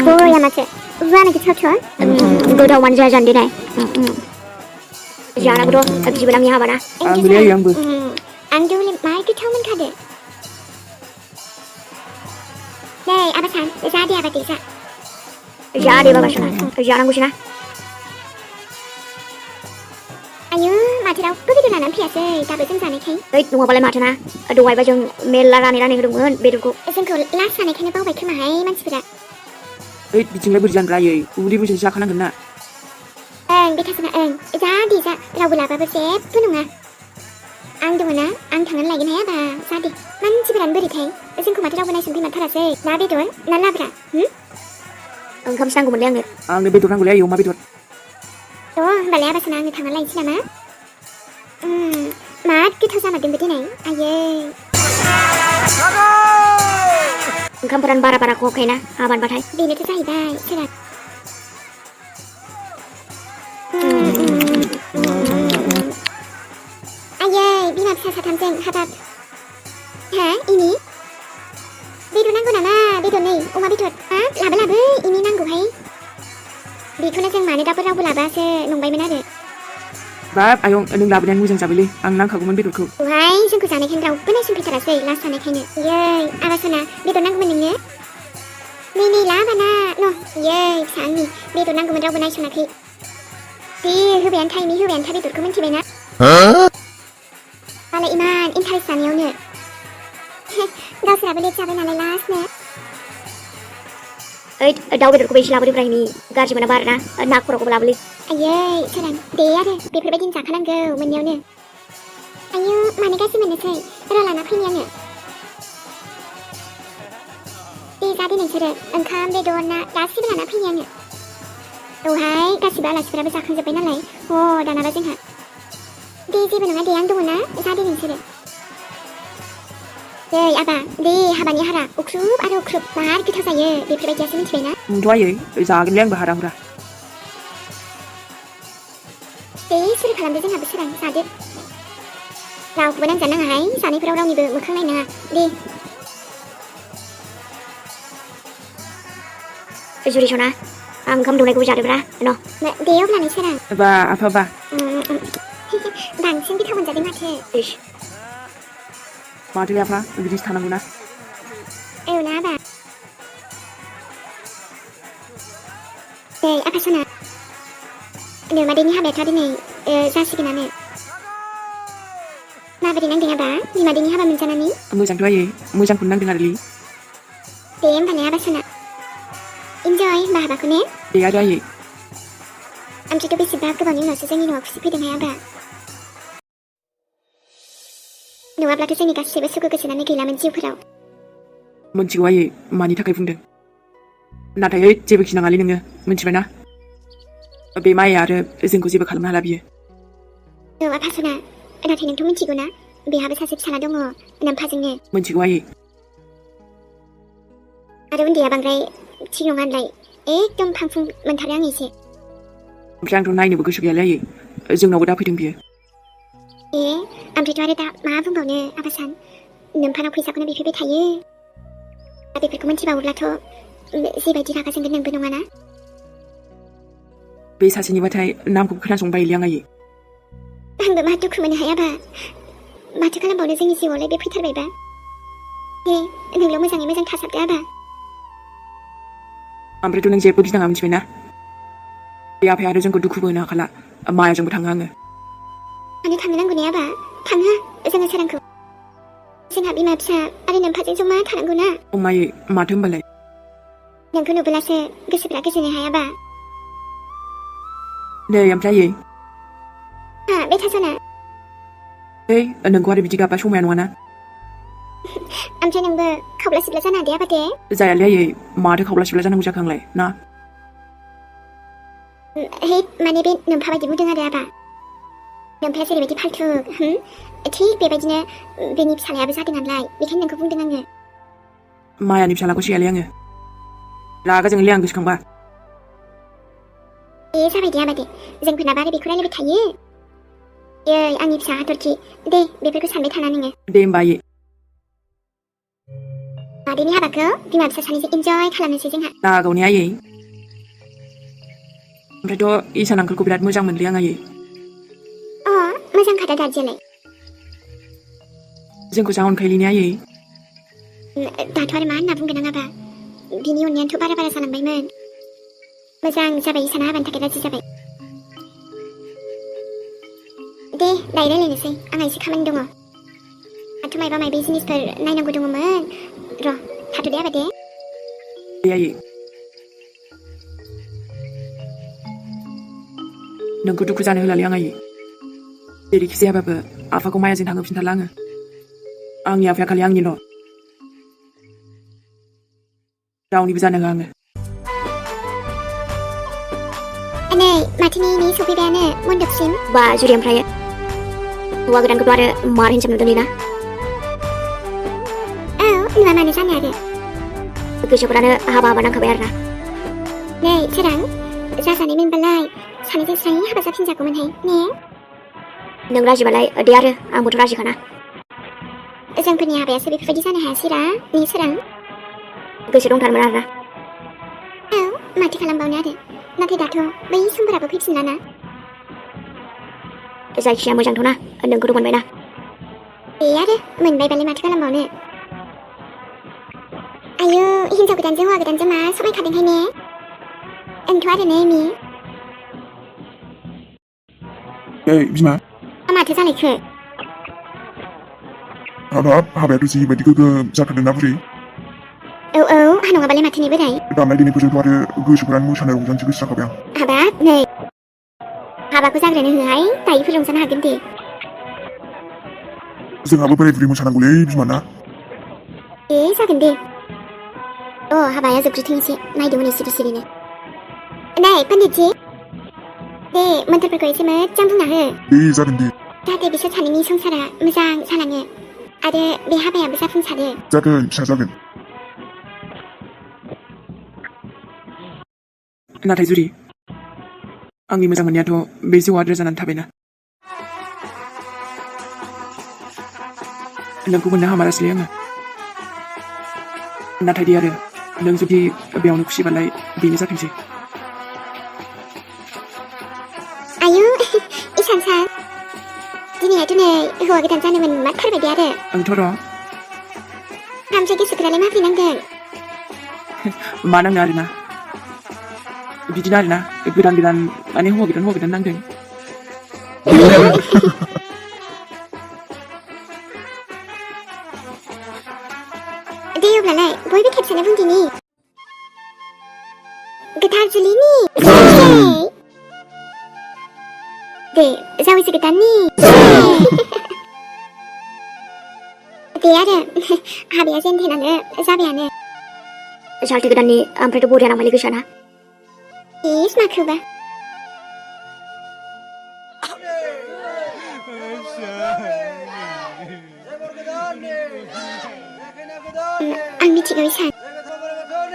Boroya mace. Rana ki çöktü. Goda wan jajan dinai. Jara bro, abji bana mi habana. Anglia yang bu. Angduli mai ki thau man khade. Nei, abasan, jadi apa tisa? Jadi baba shuna. Jara ngushna. Ayo, mace daw begitu nanam piase, tapi जों जानायखाय. नङाबालाय माथो ना? दहायबा जों मेल्ला रानै होदोंमोन बेदरखौ. जोंखौ लास्ट जानायखायनो बावबाय खोमाहाय मानसिफोरा. बिथिंलाय बोरै जानो रायै उदै बुंसो जाखानांगोन ना बेथासना जादि जा रावबो लाबाबो जेबो नङा आं दङ ना आं थांनानै लायगोन हायाबा जादि मानसिफोरानो बोरैथाय जोंखौ माथो रावबो नायसोन फैमारथारासै ना बेदर ना लाब्रा ओंखामसो नांगौमोनलै आंनो बेदर नांगौलै अमा बेदर होमबालाय आबासना आङो थांनानै लायनोसै नामा माद गोथाव जामारदोंबो दिनै आयै ओंखामफोरानो बारा खहाबखायोना हाबानबाथाय बेनोथ' जाहैबाय सोरा आयै बिमा फिसा साथामजों हाबाब हा इनि बेदर नांगौ नामा बेदर नै अमा बेदर लाबो इनि नांगौहाय बेखौनो जों मानो दाबो रावबो लाबासो नंबायमोन आरो बाब आयं नों लाबोनायानो मोजां जाबायलै आं नांखागौमोन बेदरखौ औहाय जोंखौ जानायखायनो रावबो नायसोन फैथारासै लास्ट जानायखायनो यै आबासना बेदर नांगौमोन नोंनो नै लाबाना न' यै फिसा आंनि बेदर नांगौमोन रावबो नायसनाखै दे होबायानो था बेदरखौ मिन्थिबायना मालाय इमान इन्टारेस्ट जानायावनो गावसोराबो लेट जाबाय नालाय लास्टनो दाउ बेदरखौबो एसे लाबोदोब्रा इनि गाज्रि मोना बार ना ना खर'खौबो लाबोलै आयै सोरां दे आरो बेफोरबायदिनो जाखानांगौ मोननायावनो आयौ मानो गाज्रि मोननोसै र' लाना फैनि आङो दे जादो नोंसोरो ओंखाम बेदर ना गासिबो लाना फैनि आङो औहाय गासिबो आलासिफोराबो जाखांजोब्बाय नालाय दानाबा जोंहा दे जेबो नङा दे आं दङ ना जादो नोंसोरो दे आबा दे हाबानि हारा उख्रुब आरो उख्रुब मार गोथाव जायो बेफोरबायदियासो मिथिबायना आयै जागोनलै आंबो हारा हुरा दे सुरु खालामदो जोंहाबो सोरां जादो रावखौबो नांजानो नाङाहाय जानायफोराव रावनिबो मोखां नायनाङा दे जुरि सना आं ओंखाम दौनायखौबो जादोब्रा न' दे अब्लानो सोरां बा आफाबा बांसिन गोथाव मोनजादों माथो माथोलै आफा बिदिसो थानांगौ ना औ ना आबा दे आफा सना नोमादैनि हाबायाथ' दिनै जासिगोनानो माबोरै नांदों आबा बिमादैनि हाबा मोनजानानै मोजांथ' आयै मोजांखौनो नांदों आरोलै दे होमबालाय आबा सना इन्जय होमबा हाबाखौ ने दे आरो आयै ओमफ्रायथ' बेसेबा गोबावनि उनावसो जोंनि न'आव खुसि फैदोंहाय आबा नङाब्लाथ' जोंनि गासैबो सुखु गोजोनानो गैलामोन जिउफोराव मोनथिगौ आयै मानि थाखाय बुंदों नाथाय जेबो गिनाङालै नोङो मिथिबायना बे माया आरो जोंखौ जेबो खालामनो हाला बियो औ आफा सना नाथाय नोंथ' मिथिगौ ना बेहाबो सासे फिसाला दङ नोम्फाजोंनो मिथिगौ आयै आरो उन्दैया बांद्राय थिग नङा होनलाय एकदम फांफुं मोनथारो आं एसे ओमफ्राय आंथ' नायनोबो गोसो गैयालै आयै जोंनावबो दा फैदों बियो ओमफ्रायथ' आरो दा मा बुंबावनो आबासान नोम्फानाव फैसाखौनो बिफैबाय थायो दा बेफोरखौ मिथिबावोब्लाथ' जेबायदि रागा जोंगोन नोंबो नङाना बे सासेनिबाथाय नामखौ खोनासंनो बायोलै आं आयै आंबो मा दुखु मोनो हायाबा माथो खालामबावनो जोंनि जिउआवलाय बे फैथारबायबा दे नोंल' मोजाङै मोजां थासाबदो आबा ओमफ्रायथ' नों जेबो गिनाङा मिथिबायना बे आफाया आरो जोंखौ दुखुबो होनो हाखाला मायाजोंबो थाङो आङो मानो थांनो नांगौ ने आबा थाङो जोङो सोरांखौ जोंहा बिमा फिसा आरो नोम्फाजों जमा थानांगौ ना मायै माथो होमबालाय नोंखौ नुबोलासो गोसोफ्रा गोजोनो हायाबा नै ओमफ्राय आयै बेथा सना नोंखौ आरो बिदि गाबबा समाया नङाना ओमफ्राय नोंबो खावला सिबला जानो हादे आबा दे जायालै आयै माथो खावला सिबला जानांगौ जाखो आंलाय ना माने बे नोम्फा बायदि बुंदों आरो आबा नोम्फाया जेरैबायदि फाल्थु थिग बेबायदिनो बेनि फिसालायाबो जादों नालाय बेखायनो नोंखौ बुंदों आङो मायानि फिसालाखौ सियालै आङो रागा जोंलै आं गोसोखांबा जाबाय दे आबा दे जोंफोरनाबो आरो बेखौ रायलायबाय थायो आंनि फिसा हाथरखि दे बेफोरखौ सानबाय थाना नोङो दे होमबा आयै दिनै हाबाखौ बिमा फिसा सानैजों इन्जय खालामनोसै जोंहा लागावनि आयै ओमफ्रायथ' इसान आंखोलखौ बिराद मोजां मोनलै आं आयै अ मोजांखादा दादियालाय जोंखौ जाहनखायलिनि आयै दाथ' आरो मा होनना बुंगोन आं आबा बिनि अननायानोथ' बारा जालांबायमोन मोजां जाबाय इसाना हाबानि थाखाय राजि जाबाय दे दायो रायलायनोसै आंहा एसे खामानि दङ दाथ' मायबा मायबि जिनिसफोर नायनांगौ दङमोन र' थाथ' दे आबा दे आयै नोंखौ दुखु जानो होलालै आं आयै जेरैखि जायाबाबो आफाखौ मायाजों थांहोफिनथारला आङो आंनि आफाया खालि आंनिल' रावनिबो जानो होआ आङो नै माथो नै सफैबायानो मन्दपसिम बा जुरि ओमफ्राय हौवा गोदानखौथ' आरो मार हिनजाव नुदों ना औ नुवा मानो जानो आरो गोसोफोरानो हाबा नांखाबाय आरो ना नै सोरां जाजानाय मोनबालाय सानैजों स्रां हाबा जाफिनजागौमोनहाय ने नों राजिबालाय दे आरो आंबोथ' राजिखाना जोंफोरनि हाबायासो बेफोरबायदि जानो हायासैरा ने सोरां गोसो दंथारमोन आरो ना औ माथो खालामबावनो आरो नाथाय दाथ' बै समफोराबो फैफिनलाना जायखिया मोजांथ'ना नोंखौथ' मोनबायना दे आरो मोनबायबालाय माथो खालामबावनो आयौ हिनजाव गोदानजों हौवा गोदानजों मा समायखादोंहाय ने ओंथ' आरो ने मि बिमा माथो जालायखो हाबायाथ' जिबायदि गोगोम जाथारदोंना बुरि औ हा नङाबालाय माथो ने बोराय दामनाय देनायफोरजोंथ' आरो गोसोफोरानो मोसानाय रंजानोसो गोसो जाखाबाय आं हाबाब नै हाबाखौ जाग्रोनो होहाय दायोफोर रंजानो हागोन दे जोंहाबो बोराय बुरि मोसानांगौलै बिमा ना दे जागोन दे हाबाया जोबग्रोथों एसे नायदो हनै सिरिनो नै पण्डितजि दे मोन्थोरफोरखौ एसे मोजां बुंना हो दे जागोन दे जाहाथे बिसोर सानैनि संसारा मोजां जालाङो आरो बे हाबायाबो जाफुंसारो जागोन फिसा जागोन नाथाय जुरि आंनि मोजां मोननायाथ' बे जिउआ आद्रा जानानै थाबायना नोंखौ मोननो हामारासैलै आङो नाथाय दे आरो नों जुदि बेयावनो खुसिबालाय बेनो जाथोंसै आयु इसान सार दिनैहायथ' नै हौवा गोदान जानो मोनमारथारबाय दे आरो आंथ' र' ओमफ्राय गोसोफोरालाय माबोरै नांदों मा नांनो आरोना बिदिनो आरोना गोदान माने हौवा गोदान नांदों दे अब्लालाय बयबो खेबसेनो बुंदिनि गोथार जुलिनि दे जावैसो गोदाननि दे आरो हाबाया जेन थेनानो जाबायानो सालथे गोदाननि ओमफ्रायथ' बरिया नांबायलै गोसोआना इस माखौबा आं मिथिगौ इसान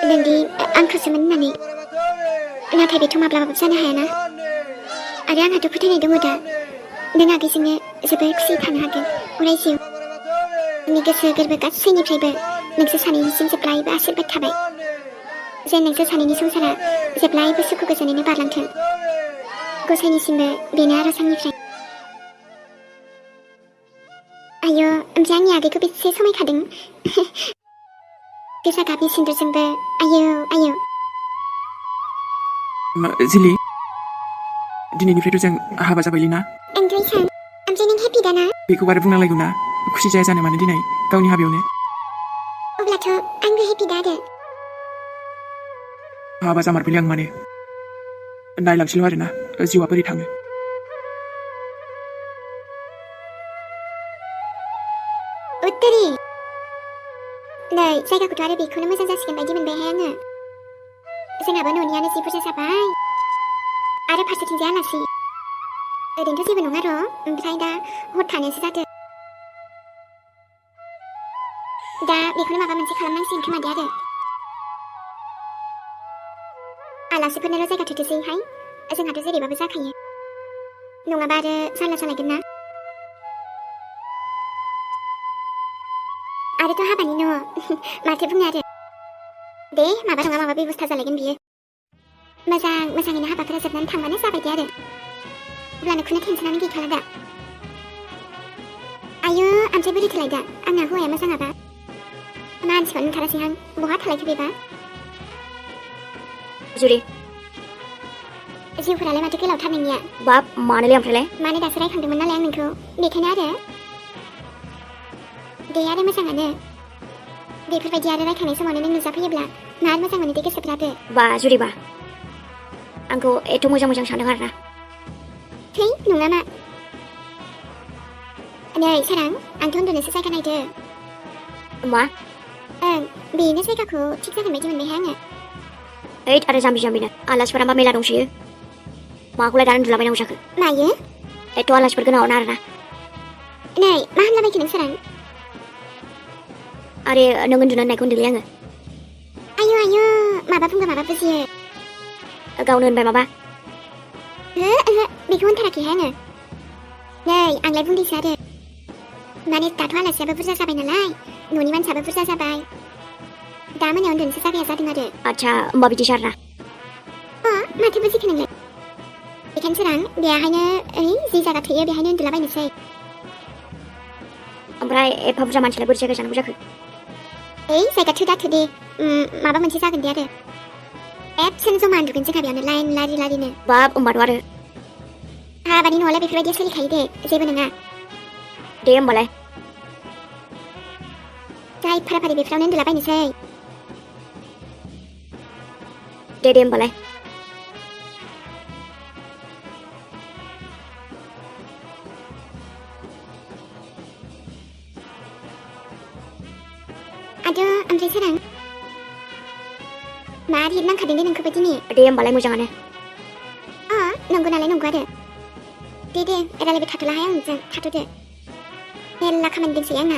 नोंदि आंखौसोमोन होननानै नाथाय बेथ' माब्लाबाबो जानो हायाना आरो आंहाथ' फोथायनाय दङ दा नों आगैजोंनो जोबोर खुसि थानो हागोन अराय जिउ आंनि गोसो गोरबो गासैनिफ्रायबो नोंसोर सानैनिसिम जेब्लायबो आशीर्बाद थाबाय जेन नोंसोर सानैनि संसारा जेब्लायबो सुखु गोजोनैनो बारलांथों गसाइनिसिमबो बेनो आरज आंनिफ्राय आयो ओमफ्राय आंनि आगैखौ बेसे समायखादों गोजा गाबनि सिन्दुरजोंबो आयौ जिलि दिनैनिफ्रायथ' जों हाबा जाबायलै ना ओमफ्राय नों हेपि दाना बेखौ आरो बुंनांलायगौ ना खुसि जाया जानो मानो दिनै गावनि हाबायावनो अब्लाथ' आंबो हेपि दा आरो हाबा जामारबायलै आं माने नायलांसैल' आरोना जिउआ बोरै थाङो उत्तरी नै जायगाखौथ' आरो बेखौनो मोजां जासिगोन बायदि मोनबायहाय आङो जोंहाबो न'नियानो जि बुरजा जाबाय आरो फारसेथिंजाय आलासि ओरैनोथ' जेबो नङा र' ओमफ्राय दा हर थानोसो जादों दा बेखौनो माबा मोनसे खालामनांसिगोन खोमा दे आरो आलासिफोरनोल' जायगा थोथोसैहाय जोंहाथ' जेरैबाबो जाखायो नङाबा आरो जारला जालायगोन ना आरोथ' हाबानि न' माथो बुङो आरो दे माबा नङा माबा बेबस्था जालायगोन बियो मोजाङैनो हाबाफोरा जोबनानै थांबानो जाबाय दे आरो अब्लानो खुनु टेनसनानो गैखाला दा आयो ओमफ्राय बोरै थालाय दा आंना हौवाया मोजाङाबा मानसिखौनो नुथारासैहां बहा थालायखो बेबा जुरि जिउफोरालाय माथो गोलावथार नोंनिया बाब मानोलै ओमफ्रायलाय माने दासो रायखांदोंमोन नालाय आं नोंखौ बेखायनो आरो दे आरो मोजाङानो बेफोरबायदि आरो रायखांनाय समावनो नों नुजाफैयोब्ला मार मोजां मोनो दे गोसोफ्राबो बा जुरिबा आंखौ एथ' मोजां सानदों आरोना थै नङा मा नै सोरां आंथ' उन्दुनोसो जायगा नायदो मा ओं बेनो जायगाखौ थिग जागोन बायदि मोनबायहाय आङो ओइद आरो जाम्बिनो आलासिफोरा मा मेला दंसोयो माखौलाय दानो उन्दुलाबायनांगौ जाखो मायो एथ' आलासिफोर गोनाङावनो आरोना नै मा होनलाबायखो नों सोरां आरे नों उन्दुनो होननायखौ होनदोंलै आङो आयु माबा बुंबा माबा बुजियो गावनो होनबाय माबा ओहो बेखौ होनथाराखैहाय आङो नै आंलाय बुंदोंसो आरो माने दाथ' आलासियाबो बुरजा जाबाय नालाय न'नि मानसियाबो बुरजा जाबाय दा मोनायाव उन्दुनोसो जागाया जादों आरो आदसा होमबा बिदिसो आरोना माथो बुजिखो नोंलाय बेखायनो सोरां बेहायनो ओइ जि जायगा थोयो बेहायनो उन्दुलाबायनोसै ओमफ्राय एफा बुरजा मानसिलाय बोरै जायगा जानांगौ जाखो ओइ जायगा थोदा थोदे माबा मोनसे जागोन दे आरो एबसेन जमा उन्दुगोन जोंहा बेयावनो लाइन लारिनो बाब होमबाथ' आरो हाबानि न'आलाय बेफोरबायदिया सोलिखायो दे जेबो नङा दे होमबालाय जाय फाराफारि बेफोरावनो उन्दुलाबायनोसै दे होमबालाय आदो ओमफ्राय सोरां मा हिट नांखादों दे नोंखौबो दिनै दे होमबालाय मोजाङानो नंगौ नालाय नंगौ आरो दे रायलायबाय थाथ'लाहाय आंजों थाथ'दो मेरला खामानि दंसै आंना